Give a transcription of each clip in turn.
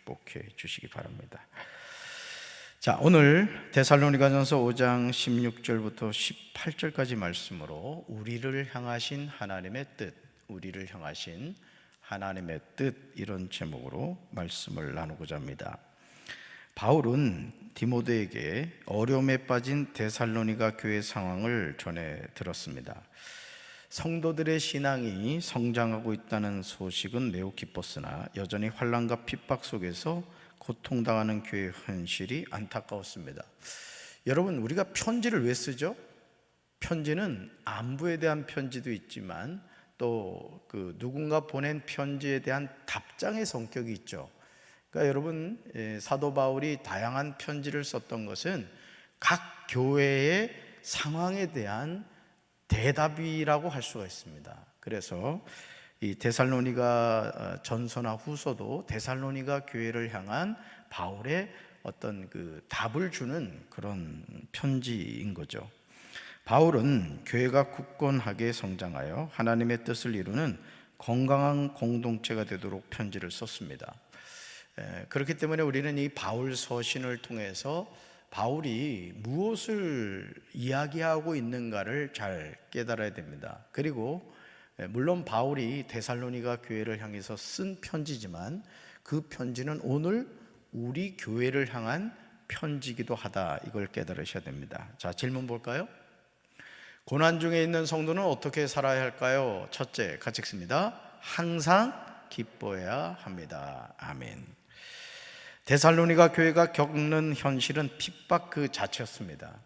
축복해 주시기 바랍니다. 자, 오늘 데살로니가전서 5장 16절부터 18절까지 말씀으로 우리를 향하신 하나님의 뜻, 우리를 향하신 하나님의 뜻, 이런 제목으로 말씀을 나누고자 합니다. 바울은 디모데에게 어려움에 빠진 데살로니가 교회 상황을 전해 들었습니다. 성도들의 신앙이 성장하고 있다는 소식은 매우 기뻤으나 여전히 환난과 핍박 속에서 고통당하는 교회의 현실이 안타까웠습니다. 여러분, 우리가 편지를 왜 쓰죠? 편지는 안부에 대한 편지도 있지만 또 누군가 보낸 편지에 대한 답장의 성격이 있죠. 그러니까 여러분, 사도 바울이 다양한 편지를 썼던 것은 각 교회의 상황에 대한 대답이라고 할 수가 있습니다. 그래서 이 데살로니가 전서나 후서도 데살로니가 교회를 향한 바울의 어떤 답을 주는 그런 편지인 거죠. 바울은 교회가 굳건하게 성장하여 하나님의 뜻을 이루는 건강한 공동체가 되도록 편지를 썼습니다. 그렇기 때문에 우리는 이 바울 서신을 통해서 바울이 무엇을 이야기하고 있는가를 잘 깨달아야 됩니다. 그리고 물론 바울이 데살로니가 교회를 향해서 쓴 편지지만 그 편지는 오늘 우리 교회를 향한 편지이기도 하다, 이걸 깨달으셔야 됩니다. 자, 질문 볼까요? 고난 중에 있는 성도는 어떻게 살아야 할까요? 첫째, 같이 읽습니다. 항상 기뻐해야 합니다. 아멘. 데살로니가 교회가 겪는 현실은 핍박 그 자체였습니다.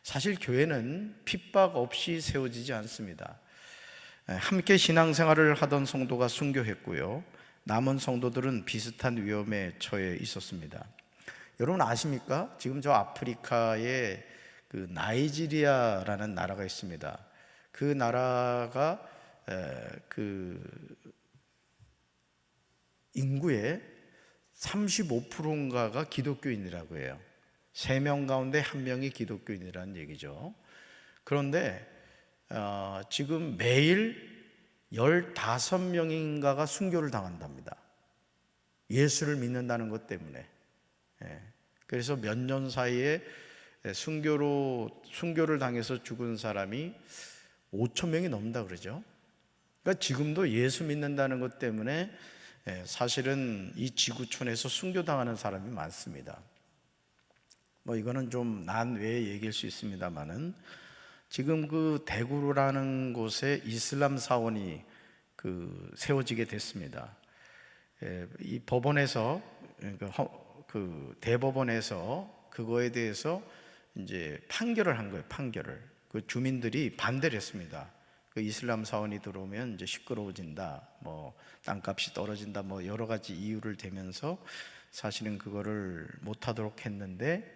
사실 교회는 핍박 없이 세워지지 않습니다. 함께 신앙생활을 하던 성도가 순교했고요, 남은 성도들은 비슷한 위험에 처해 있었습니다. 여러분 아십니까? 지금 저 아프리카에 나이지리아라는 나라가 있습니다. 그 나라가 인구의 35%인가가 기독교인이라고 해요. 3명 가운데 1명이 기독교인이라는 얘기죠. 그런데 지금 매일 15명인가가 순교를 당한답니다. 예수를 믿는다는 것 때문에. 그래서 몇 년 사이에 순교를 당해서 죽은 사람이 5,000명이 넘는다 그러죠. 그러니까 지금도 예수 믿는다는 것 때문에 사실은 이 지구촌에서 순교당하는 사람이 많습니다. 이거는 좀 난외의 얘기일 수 있습니다만은 지금 대구라는 곳에 이슬람 사원이 세워지게 됐습니다. 이 법원에서 대법원에서 그거에 대해서 이제 판결을 한 거예요. 판결을. 주민들이 반대를 했습니다. 이슬람 사원이 들어오면 이제 시끄러워진다, 땅값이 떨어진다, 여러 가지 이유를 대면서 사실은 그거를 못하도록 했는데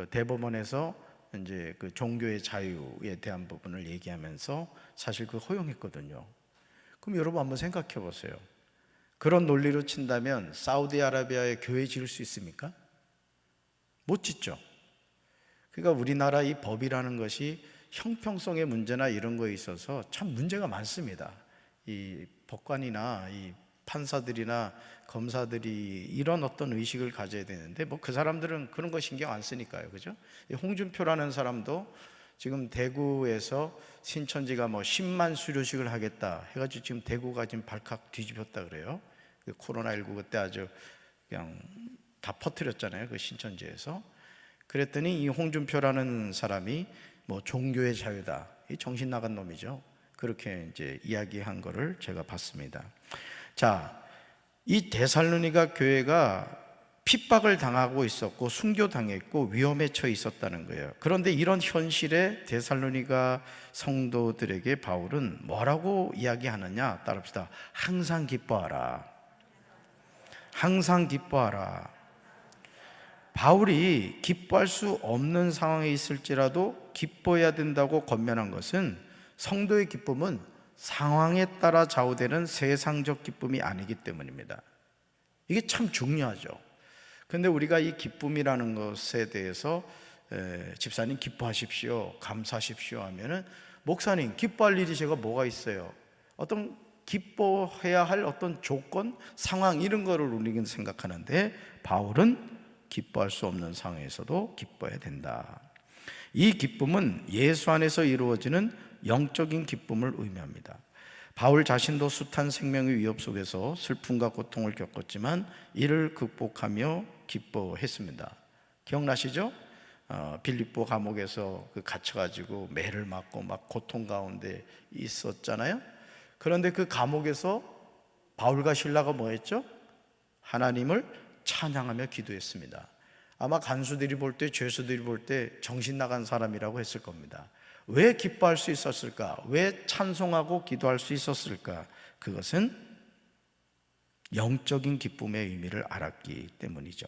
대법원에서 이제 종교의 자유에 대한 부분을 얘기하면서 사실 허용했거든요. 그럼 여러분 한번 생각해 보세요. 그런 논리로 친다면 사우디아라비아에 교회 지을 수 있습니까? 못 짓죠. 그러니까 우리나라 이 법이라는 것이 형평성의 문제나 이런 거에 있어서 참 문제가 많습니다. 이 법관이나 이 판사들이나 검사들이 이런 어떤 의식을 가져야 되는데 그 사람들은 그런 거 신경 안 쓰니까요, 그죠? 홍준표라는 사람도 지금 대구에서 신천지가 10만 수료식을 하겠다 해가지고 지금 대구가 지금 발칵 뒤집혔다 그래요. 코로나19 그때 아주 그냥 다 퍼뜨렸잖아요, 그 신천지에서. 그랬더니 이 홍준표라는 사람이 종교의 자유다, 이 정신 나간 놈이죠. 그렇게 이제 이야기한 거를 제가 봤습니다. 자, 이 데살로니가 교회가 핍박을 당하고 있었고 순교당했고 위험에 처해 있었다는 거예요. 그런데 이런 현실에 데살로니가 성도들에게 바울은 뭐라고 이야기하느냐? 따라합시다. 항상 기뻐하라. 항상 기뻐하라. 바울이 기뻐할 수 없는 상황에 있을지라도 기뻐해야 된다고 권면한 것은 성도의 기쁨은 상황에 따라 좌우되는 세상적 기쁨이 아니기 때문입니다. 이게 참 중요하죠. 그런데 우리가 이 기쁨이라는 것에 대해서 집사님 기뻐하십시오, 감사하십시오 하면은 목사님 기뻐할 일이 제가 뭐가 있어요? 어떤 기뻐해야 할 어떤 조건, 상황 이런 거를 우리는 생각하는데 바울은 기뻐할 수 없는 상황에서도 기뻐해야 된다. 이 기쁨은 예수 안에서 이루어지는 영적인 기쁨을 의미합니다. 바울 자신도 숱한 생명의 위협 속에서 슬픔과 고통을 겪었지만 이를 극복하며 기뻐했습니다. 기억나시죠? 빌립보 감옥에서 갇혀가지고 매를 맞고 막 고통 가운데 있었잖아요. 그런데 그 감옥에서 바울과 실라가 뭐 했죠? 하나님을 찬양하며 기도했습니다. 아마 간수들이 볼 때, 죄수들이 볼 때 정신 나간 사람이라고 했을 겁니다. 왜 기뻐할 수 있었을까? 왜 찬송하고 기도할 수 있었을까? 그것은 영적인 기쁨의 의미를 알았기 때문이죠.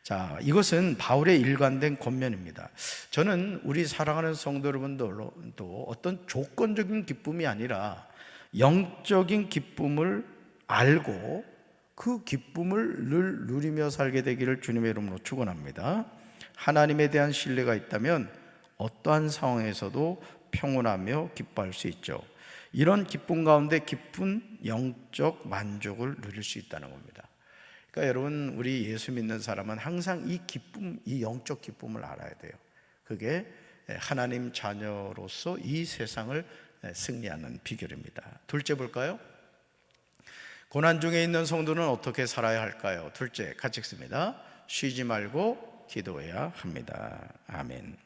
자, 이것은 바울의 일관된 권면입니다. 저는 우리 사랑하는 성도 여러분들도 어떤 조건적인 기쁨이 아니라 영적인 기쁨을 알고 그 기쁨을 늘 누리며 살게 되기를 주님의 이름으로 축원합니다. 하나님에 대한 신뢰가 있다면 어떠한 상황에서도 평온하며 기뻐할 수 있죠. 이런 기쁨 가운데 깊은 영적 만족을 누릴 수 있다는 겁니다. 그러니까 여러분, 우리 예수 믿는 사람은 항상 이 기쁨, 이 영적 기쁨을 알아야 돼요. 그게 하나님 자녀로서 이 세상을 승리하는 비결입니다. 둘째 볼까요? 고난 중에 있는 성도는 어떻게 살아야 할까요? 둘째, 같이 읽습니다. 쉬지 말고 기도해야 합니다. 아멘.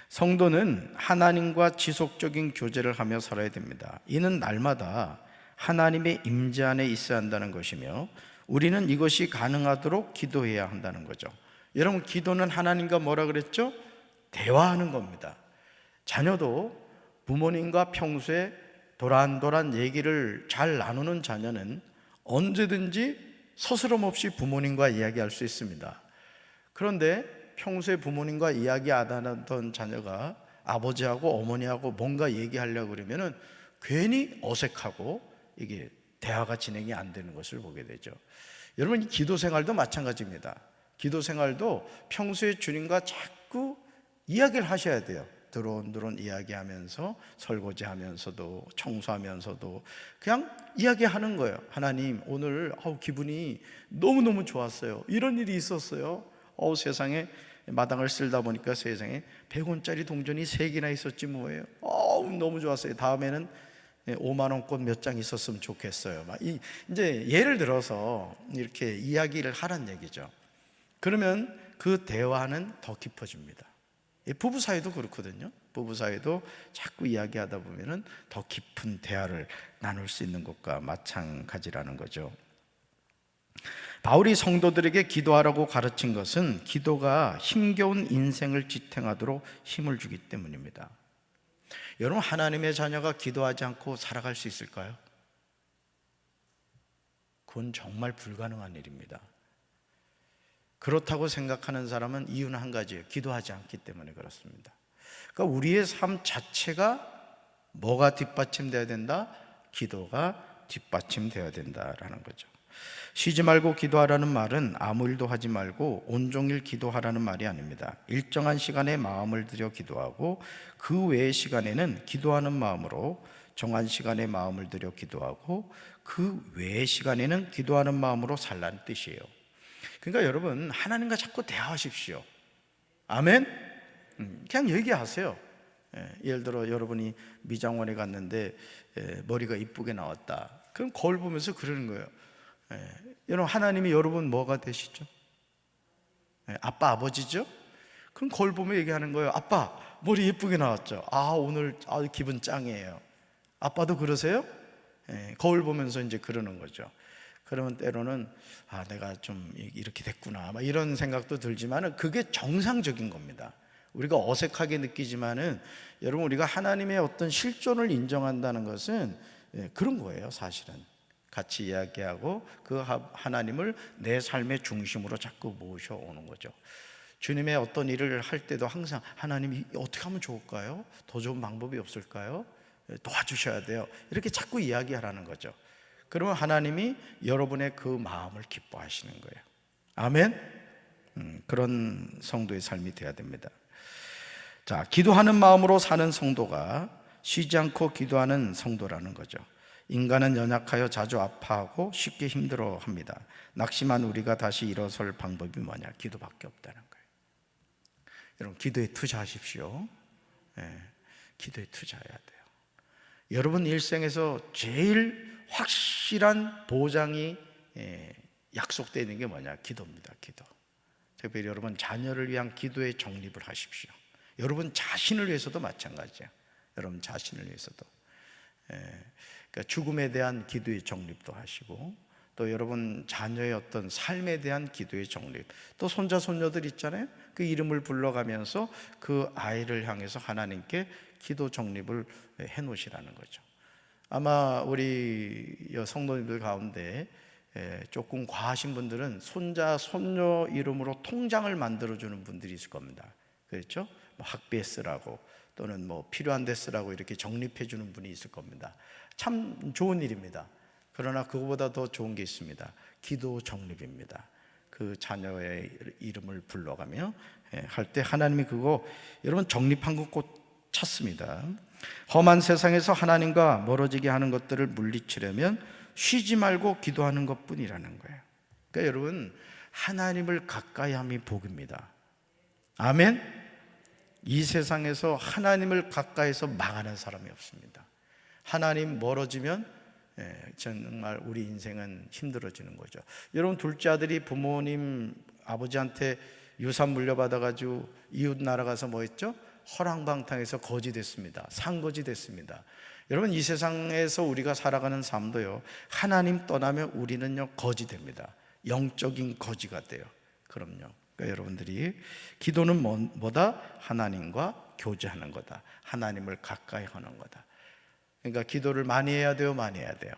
성도는 하나님과 지속적인 교제를 하며 살아야 됩니다. 이는 날마다 하나님의 임재 안에 있어야 한다는 것이며 우리는 이것이 가능하도록 기도해야 한다는 거죠. 여러분, 기도는 하나님과 뭐라 그랬죠? 대화하는 겁니다. 자녀도 부모님과 평소에 도란도란 얘기를 잘 나누는 자녀는 언제든지 서스럼 없이 부모님과 이야기할 수 있습니다. 그런데 평소에 부모님과 이야기 안 하던 자녀가 아버지하고 어머니하고 뭔가 얘기하려고 그러면은 괜히 어색하고 이게 대화가 진행이 안 되는 것을 보게 되죠. 여러분, 이 기도 생활도 마찬가지입니다. 기도 생활도 평소에 주님과 자꾸 이야기를 하셔야 돼요. 드론드론 이야기하면서, 설거지하면서도, 청소하면서도 그냥 이야기하는 거예요. 하나님, 오늘 기분이 너무너무 좋았어요. 이런 일이 있었어요. 세상에 마당을 쓸다 보니까 세상에 100원짜리 동전이 3개나 있었지 뭐예요. 너무 좋았어요. 다음에는 5만 원권 몇 장 있었으면 좋겠어요. 이제 예를 들어서 이렇게 이야기를 하란 얘기죠. 그러면 그 대화는 더 깊어집니다. 부부 사이도 그렇거든요. 부부 사이도 자꾸 이야기하다 보면은 더 깊은 대화를 나눌 수 있는 것과 마찬가지라는 거죠. 바울이 성도들에게 기도하라고 가르친 것은 기도가 힘겨운 인생을 지탱하도록 힘을 주기 때문입니다. 여러분, 하나님의 자녀가 기도하지 않고 살아갈 수 있을까요? 그건 정말 불가능한 일입니다. 그렇다고 생각하는 사람은 이유는 한 가지예요. 기도하지 않기 때문에 그렇습니다. 그러니까 우리의 삶 자체가 뭐가 뒷받침되어야 된다? 기도가 뒷받침되어야 된다라는 거죠. 쉬지 말고 기도하라는 말은 아무 일도 하지 말고 온종일 기도하라는 말이 아닙니다. 일정한 시간에 마음을 들여 기도하고 그 외의 시간에는 기도하는 마음으로 정한 시간에 마음을 들여 기도하고 그 외의 시간에는 기도하는 마음으로 살라는 뜻이에요. 그러니까 여러분, 하나님과 자꾸 대화하십시오. 아멘? 그냥 얘기하세요. 예를 들어 여러분이 미장원에 갔는데 머리가 이쁘게 나왔다. 그럼 거울 보면서 그러는 거예요. 여러분, 하나님이 여러분 뭐가 되시죠? 아빠, 아버지죠? 그럼 거울 보면 얘기하는 거예요. 아빠, 머리 예쁘게 나왔죠? 오늘 기분 짱이에요. 아빠도 그러세요? 거울 보면서 이제 그러는 거죠. 그러면 때로는 내가 좀 이렇게 됐구나 이런 생각도 들지만은 그게 정상적인 겁니다. 우리가 어색하게 느끼지만은 여러분, 우리가 하나님의 어떤 실존을 인정한다는 것은 그런 거예요. 사실은 같이 이야기하고 그 하나님을 내 삶의 중심으로 자꾸 모셔오는 거죠. 주님의 어떤 일을 할 때도 항상 하나님이 어떻게 하면 좋을까요? 더 좋은 방법이 없을까요? 도와주셔야 돼요. 이렇게 자꾸 이야기하라는 거죠. 그러면 하나님이 여러분의 그 마음을 기뻐하시는 거예요. 아멘? 그런 성도의 삶이 되어야 됩니다. 자, 기도하는 마음으로 사는 성도가 쉬지 않고 기도하는 성도라는 거죠. 인간은 연약하여 자주 아파하고 쉽게 힘들어합니다. 낙심한 우리가 다시 일어설 방법이 뭐냐? 기도밖에 없다는 거예요. 여러분, 기도에 투자하십시오. 기도에 투자해야 돼요. 여러분 일생에서 제일 확실한 보장이 약속되어 있는 게 뭐냐? 기도입니다. 기도. 특별히 여러분 자녀를 위한 기도에 적립을 하십시오. 여러분 자신을 위해서도 마찬가지예요. 여러분 자신을 위해서도. 그러니까 죽음에 대한 기도의 적립도 하시고, 또 여러분 자녀의 어떤 삶에 대한 기도의 적립, 또 손자 손녀들 있잖아요. 그 이름을 불러가면서 그 아이를 향해서 하나님께 기도 적립을 해 놓으시라는 거죠. 아마 우리 성도님들 가운데 조금 과하신 분들은 손자 손녀 이름으로 통장을 만들어주는 분들이 있을 겁니다. 그렇죠? 뭐 학비에 쓰라고, 또는 뭐 필요한 데 쓰라고 이렇게 적립해 주는 분이 있을 겁니다. 참 좋은 일입니다. 그러나 그거보다 더 좋은 게 있습니다. 기도 적립입니다. 그 자녀의 이름을 불러가며 할 때 하나님이 그거 여러분 적립한 거 꼭 찾습니다. 험한 세상에서 하나님과 멀어지게 하는 것들을 물리치려면 쉬지 말고 기도하는 것뿐이라는 거예요. 그러니까 여러분 하나님을 가까이 함이 복입니다. 아멘. 이 세상에서 하나님을 가까이서 망하는 사람이 없습니다. 하나님 멀어지면 정말 우리 인생은 힘들어지는 거죠. 여러분 둘째 아들이 부모님 아버지한테 유산 물려받아가지고 이웃 나라 가서 뭐 했죠? 허랑방탕해서 거지 됐습니다. 상거지 됐습니다. 여러분 이 세상에서 우리가 살아가는 삶도요, 하나님 떠나면 우리는요 거지 됩니다. 영적인 거지가 돼요. 그럼요. 그러니까 여러분들이 기도는 뭐다? 하나님과 교제하는 거다. 하나님을 가까이 하는 거다. 그러니까 기도를 많이 해야 돼요, 많이 해야 돼요?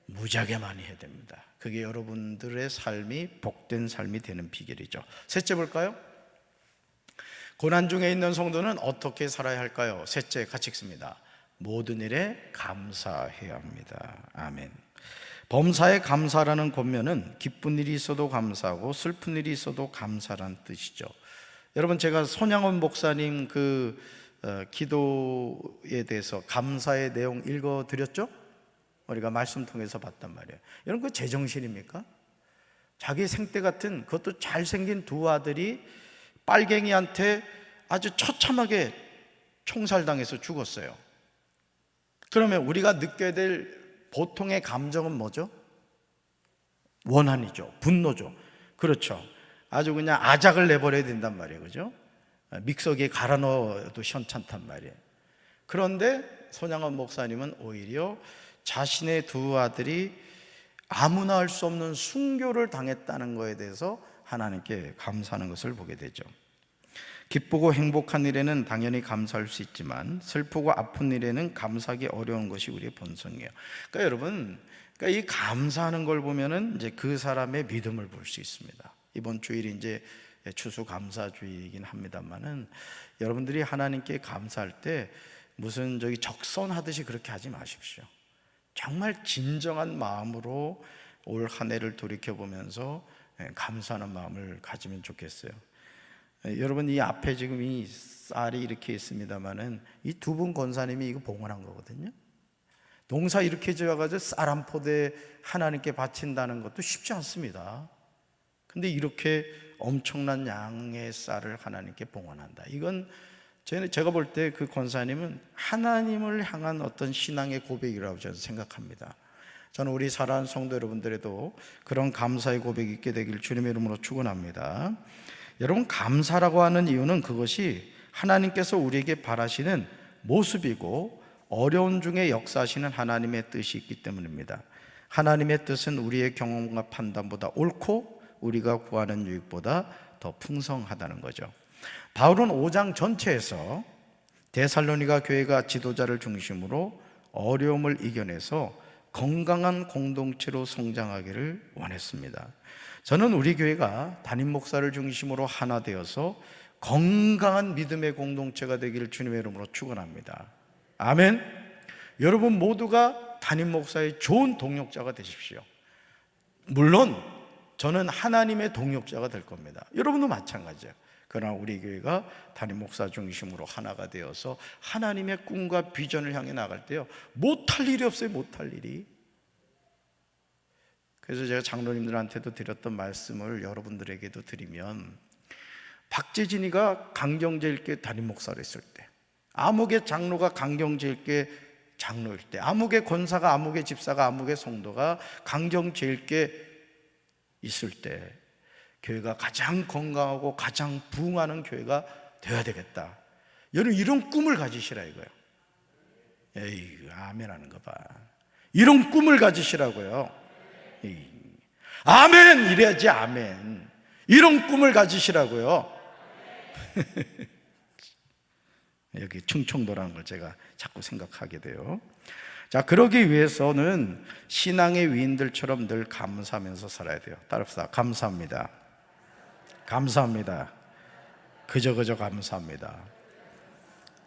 무지하게 많이 해야 됩니다. 그게 여러분들의 삶이 복된 삶이 되는 비결이죠. 셋째 볼까요? 고난 중에 있는 성도는 어떻게 살아야 할까요? 셋째 같이 읽습니다. 모든 일에 감사해야 합니다. 아멘. 범사에 감사라는 권면은 기쁜 일이 있어도 감사하고 슬픈 일이 있어도 감사라는 뜻이죠. 여러분 제가 손양원 목사님 그 기도에 대해서 감사의 내용 읽어드렸죠? 우리가 말씀 통해서 봤단 말이에요. 여러분 그 제정신입니까? 자기 생때 같은 그것도 잘생긴 두 아들이 빨갱이한테 아주 처참하게 총살당해서 죽었어요. 그러면 우리가 느껴야 될 보통의 감정은 뭐죠? 원한이죠. 분노죠. 그렇죠. 아주 그냥 아작을 내버려야 된단 말이에요. 그죠? 믹서기에 갈아 넣어도 시원찮단 말이에요. 그런데 손양원 목사님은 오히려 자신의 두 아들이 아무나 할 수 없는 순교를 당했다는 것에 대해서 하나님께 감사하는 것을 보게 되죠. 기쁘고 행복한 일에는 당연히 감사할 수 있지만 슬프고 아픈 일에는 감사하기 어려운 것이 우리의 본성이에요. 그러니까 여러분, 이 감사하는 걸 보면은 이제 그 사람의 믿음을 볼 수 있습니다. 이번 주일이 이제 추수감사주의이긴 합니다만은 여러분들이 하나님께 감사할 때 무슨 적선하듯이 그렇게 하지 마십시오. 정말 진정한 마음으로 올 한 해를 돌이켜보면서 감사하는 마음을 가지면 좋겠어요. 여러분 이 앞에 지금 이 쌀이 이렇게 있습니다만은 이 두 분 권사님이 이거 봉헌한 거거든요. 농사 이렇게 지어가지고 쌀 한 포대 하나님께 바친다는 것도 쉽지 않습니다. 근데 이렇게 엄청난 양의 쌀을 하나님께 봉헌한다. 이건 제가 볼 때 그 권사님은 하나님을 향한 어떤 신앙의 고백이라고 저는 생각합니다. 저는 우리 사랑하는 성도 여러분들에도 그런 감사의 고백이 있게 되길 주님의 이름으로 축원합니다. 여러분 감사라고 하는 이유는 그것이 하나님께서 우리에게 바라시는 모습이고 어려운 중에 역사하시는 하나님의 뜻이 있기 때문입니다. 하나님의 뜻은 우리의 경험과 판단보다 옳고 우리가 구하는 유익보다 더 풍성하다는 거죠. 바울은 5장 전체에서 데살로니가 교회가 지도자를 중심으로 어려움을 이겨내서 건강한 공동체로 성장하기를 원했습니다. 저는 우리 교회가 담임 목사를 중심으로 하나 되어서 건강한 믿음의 공동체가 되기를 주님의 이름으로 축원합니다. 아멘. 여러분 모두가 담임 목사의 좋은 동역자가 되십시오. 물론 저는 하나님의 동역자가 될 겁니다. 여러분도 마찬가지예요. 그러나 우리 교회가 담임 목사 중심으로 하나가 되어서 하나님의 꿈과 비전을 향해 나갈 때요, 못할 일이 없어요. 못할 일이. 그래서 제가 장로님들한테도 드렸던 말씀을 여러분들에게도 드리면, 박재진이가 강경제일교 담임 목사를 했을 때, 아무개 장로가 강경제일교 장로일 때, 아무개 권사가, 아무개 집사가, 아무개 성도가 강경제일교 있을 때 교회가 가장 건강하고 가장 부흥하는 교회가 되어야 되겠다. 여러분, 이런 꿈을 가지시라 이거예요. 에이, 아멘 하는 거 봐. 이런 꿈을 가지시라고요. 에이, 아멘 이래야지. 아멘. 이런 꿈을 가지시라고요. 여기 충청도라는 걸 제가 자꾸 생각하게 돼요. 자, 그러기 위해서는 신앙의 위인들처럼 늘 감사하면서 살아야 돼요. 따라합시다. 감사합니다. 감사합니다. 그저 감사합니다.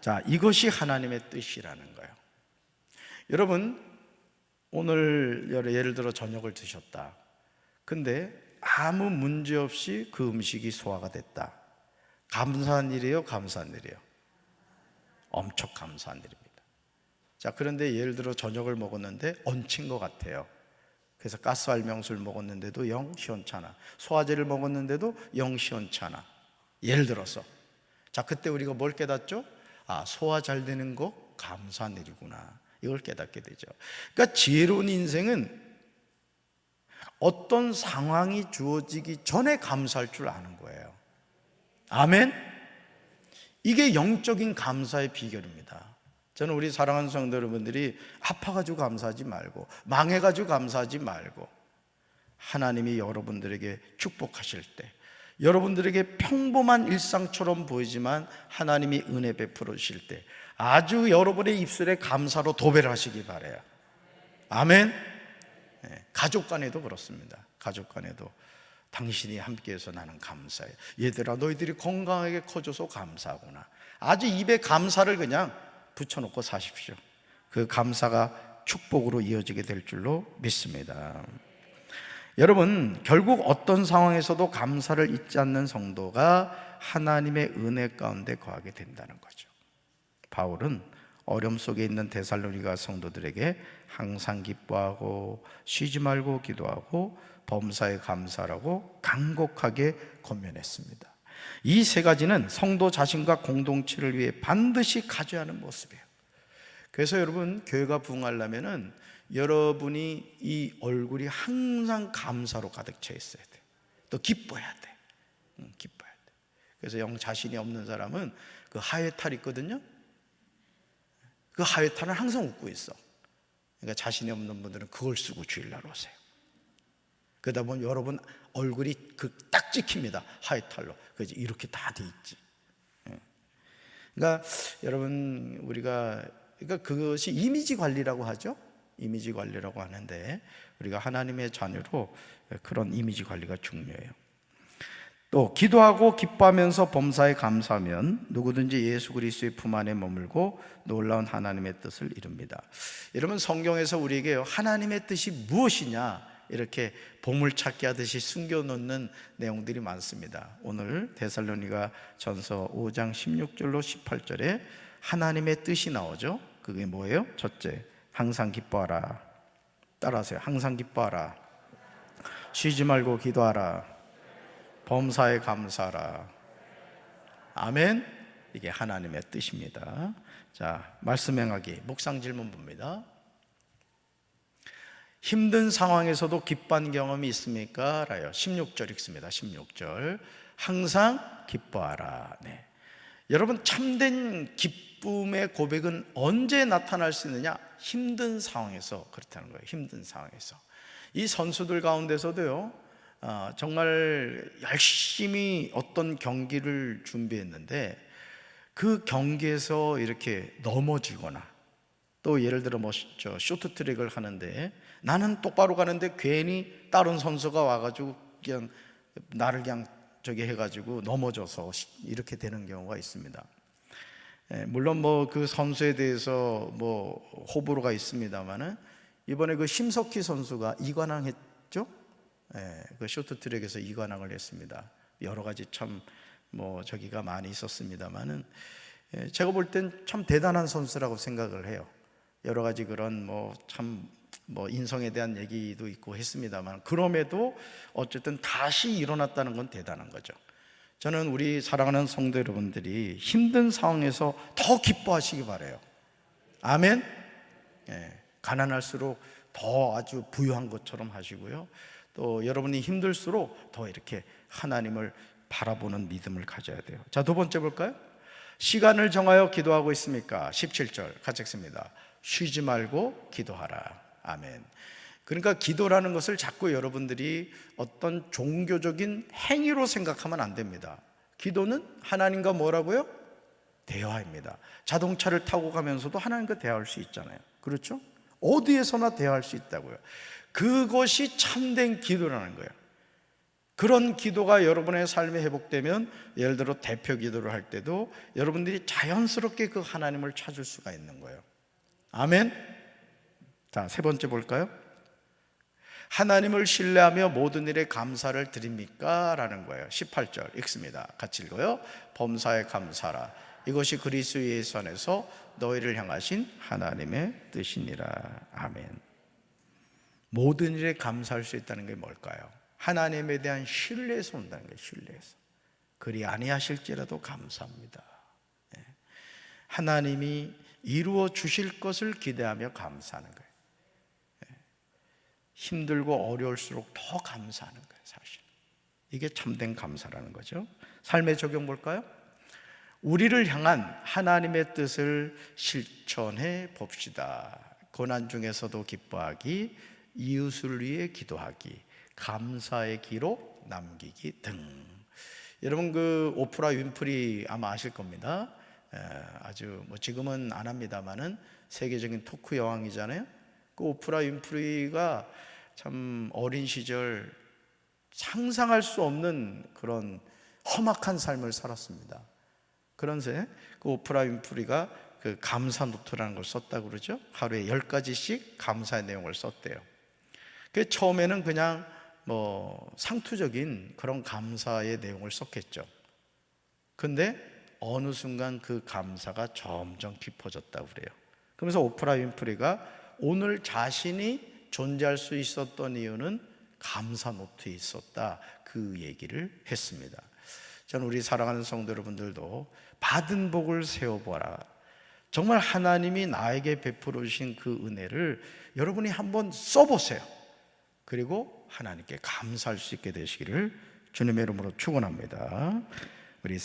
자, 이것이 하나님의 뜻이라는 거예요. 여러분, 오늘 예를 들어 저녁을 드셨다. 근데 아무 문제 없이 그 음식이 소화가 됐다. 감사한 일이에요? 감사한 일이에요? 엄청 감사한 일입니다. 자, 그런데 예를 들어 저녁을 먹었는데 얹힌 것 같아요. 그래서 가스알명수를 먹었는데도 영 시원찮아. 소화제를 먹었는데도 영 시원찮아. 예를 들어서, 자, 그때 우리가 뭘 깨닫죠? 아, 소화 잘 되는 거 감사한 일이구나. 이걸 깨닫게 되죠. 그러니까 지혜로운 인생은 어떤 상황이 주어지기 전에 감사할 줄 아는 거예요. 아멘? 이게 영적인 감사의 비결입니다. 저는 우리 사랑하는 성도 여러분들이 아파가지고 감사하지 말고, 망해가지고 감사하지 말고, 하나님이 여러분들에게 축복하실 때, 여러분들에게 평범한 일상처럼 보이지만 하나님이 은혜 베풀어 주실 때 아주 여러분의 입술에 감사로 도배를 하시기 바라요. 아멘. 가족 간에도 그렇습니다. 가족 간에도 당신이 함께해서 나는 감사해. 얘들아, 너희들이 건강하게 커져서 감사하구나. 아주 입에 감사를 그냥 붙여놓고 사십시오. 그 감사가 축복으로 이어지게 될 줄로 믿습니다. 여러분, 결국 어떤 상황에서도 감사를 잊지 않는 성도가 하나님의 은혜 가운데 거하게 된다는 거죠. 바울은 어려움 속에 있는 데살로니가 성도들에게 항상 기뻐하고 쉬지 말고 기도하고 범사에 감사하라고 간곡하게 권면했습니다. 이 세 가지는 성도 자신과 공동체를 위해 반드시 가져야 하는 모습이에요. 그래서 여러분, 교회가 부흥하려면은 여러분이 이 얼굴이 항상 감사로 가득 차 있어야 돼. 또 기뻐해야 돼. 기뻐해야 돼. 그래서 영 자신이 없는 사람은 그 하회탈 있거든요. 그 하회탈은 항상 웃고 있어. 그러니까 자신이 없는 분들은 그걸 쓰고 주일날 오세요. 그러다 보면 여러분 얼굴이 딱 찍힙니다. 하회탈로. 그래서 이렇게 다 돼 있지. 그러니까 여러분, 우리가 그러니까 그것이 이미지 관리라고 하죠. 이미지 관리라고 하는데, 우리가 하나님의 자녀로 그런 이미지 관리가 중요해요. 또 기도하고 기뻐하면서 범사에 감사하면 누구든지 예수 그리스도의 품 안에 머물고 놀라운 하나님의 뜻을 이룹니다. 여러분, 성경에서 우리에게 하나님의 뜻이 무엇이냐 이렇게 보물찾기 하듯이 숨겨놓는 내용들이 많습니다. 오늘 데살로니가 전서 5장 16절로 18절에 하나님의 뜻이 나오죠. 그게 뭐예요? 첫째, 항상 기뻐하라. 따라하세요. 항상 기뻐하라. 쉬지 말고 기도하라. 범사에 감사하라. 아멘. 이게 하나님의 뜻입니다. 자, 말씀 행하기 묵상 질문 봅니다. 힘든 상황에서도 기뻐한 경험이 있습니까? 라요. 16절 읽습니다. 16절. 항상 기뻐하라. 네. 여러분, 참된 기쁨의 고백은 언제 나타날 수 있느냐? 힘든 상황에서 그렇다는 거예요. 힘든 상황에서. 이 선수들 가운데서도요, 정말 열심히 어떤 경기를 준비했는데 그 경기에서 이렇게 넘어지거나, 또 예를 들어 쇼트트랙을 하는데 나는 똑바로 가는데 괜히 다른 선수가 와가지고 그냥 나를 그냥 저기 해가지고 넘어져서 이렇게 되는 경우가 있습니다. 물론 그 선수에 대해서 호불호가 있습니다만은 이번에 그 심석희 선수가 2관왕 했죠. 그 쇼트트랙에서 2관왕을 했습니다. 여러 가지 참 저기가 많이 있었습니다만은, 제가 볼 땐 참 대단한 선수라고 생각을 해요. 여러 가지 그런 인성에 대한 얘기도 있고 했습니다만, 그럼에도 어쨌든 다시 일어났다는 건 대단한 거죠. 저는 우리 사랑하는 성도 여러분들이 힘든 상황에서 더 기뻐하시기 바라요. 아멘. 가난할수록 더 아주 부유한 것처럼 하시고요, 또 여러분이 힘들수록 더 이렇게 하나님을 바라보는 믿음을 가져야 돼요. 자, 두 번째 볼까요? 시간을 정하여 기도하고 있습니까? 17절 같이 읽습니다. 쉬지 말고 기도하라. 아멘. 그러니까 기도라는 것을 자꾸 여러분들이 어떤 종교적인 행위로 생각하면 안 됩니다. 기도는 하나님과 뭐라고요? 대화입니다. 자동차를 타고 가면서도 하나님과 대화할 수 있잖아요. 그렇죠? 어디에서나 대화할 수 있다고요. 그것이 참된 기도라는 거예요. 그런 기도가 여러분의 삶에 회복되면, 예를 들어 대표 기도를 할 때도 여러분들이 자연스럽게 그 하나님을 찾을 수가 있는 거예요. 아멘. 자, 세 번째 볼까요? 하나님을 신뢰하며 모든 일에 감사를 드립니까? 라는 거예요. 18절 읽습니다. 같이 읽어요. 범사에 감사라. 이것이 그리스도 예수 안에서 너희를 향하신 하나님의 뜻이니라. 아멘. 모든 일에 감사할 수 있다는 게 뭘까요? 하나님에 대한 신뢰에서 온다는 거예요. 신뢰에서. 그리 아니하실지라도 감사합니다. 하나님이 이루어 주실 것을 기대하며 감사하는 거예요. 힘들고 어려울수록 더 감사하는 거예요. 사실 이게 참된 감사라는 거죠. 삶의 적용 볼까요? 우리를 향한 하나님의 뜻을 실천해 봅시다. 고난 중에서도 기뻐하기, 이웃을 위해 기도하기, 감사의 기록 남기기 등. 여러분, 그 오프라 윈프리 아마 아실 겁니다. 아주 지금은 안 합니다만은 세계적인 토크 여왕이잖아요. 그 오프라 윈프리가 참 어린 시절 상상할 수 없는 그런 험악한 삶을 살았습니다. 그런데 그 오프라 윈프리가 그 감사 노트라는 걸 썼다고 그러죠. 하루에 10가지씩 감사의 내용을 썼대요. 그 처음에는 그냥 상투적인 그런 감사의 내용을 썼겠죠. 근데 어느 순간 그 감사가 점점 깊어졌다고 그래요. 그러면서 오프라 윈프리가 오늘 자신이 존재할 수 있었던 이유는 감사 노트에 있었다, 그 얘기를 했습니다. 저는 우리 사랑하는 성도 여러분들도 받은 복을 세워보라. 정말 하나님이 나에게 베풀어 주신 그 은혜를 여러분이 한번 써보세요. 그리고 하나님께 감사할 수 있게 되시기를 주님의 이름으로 축원합니다. 우리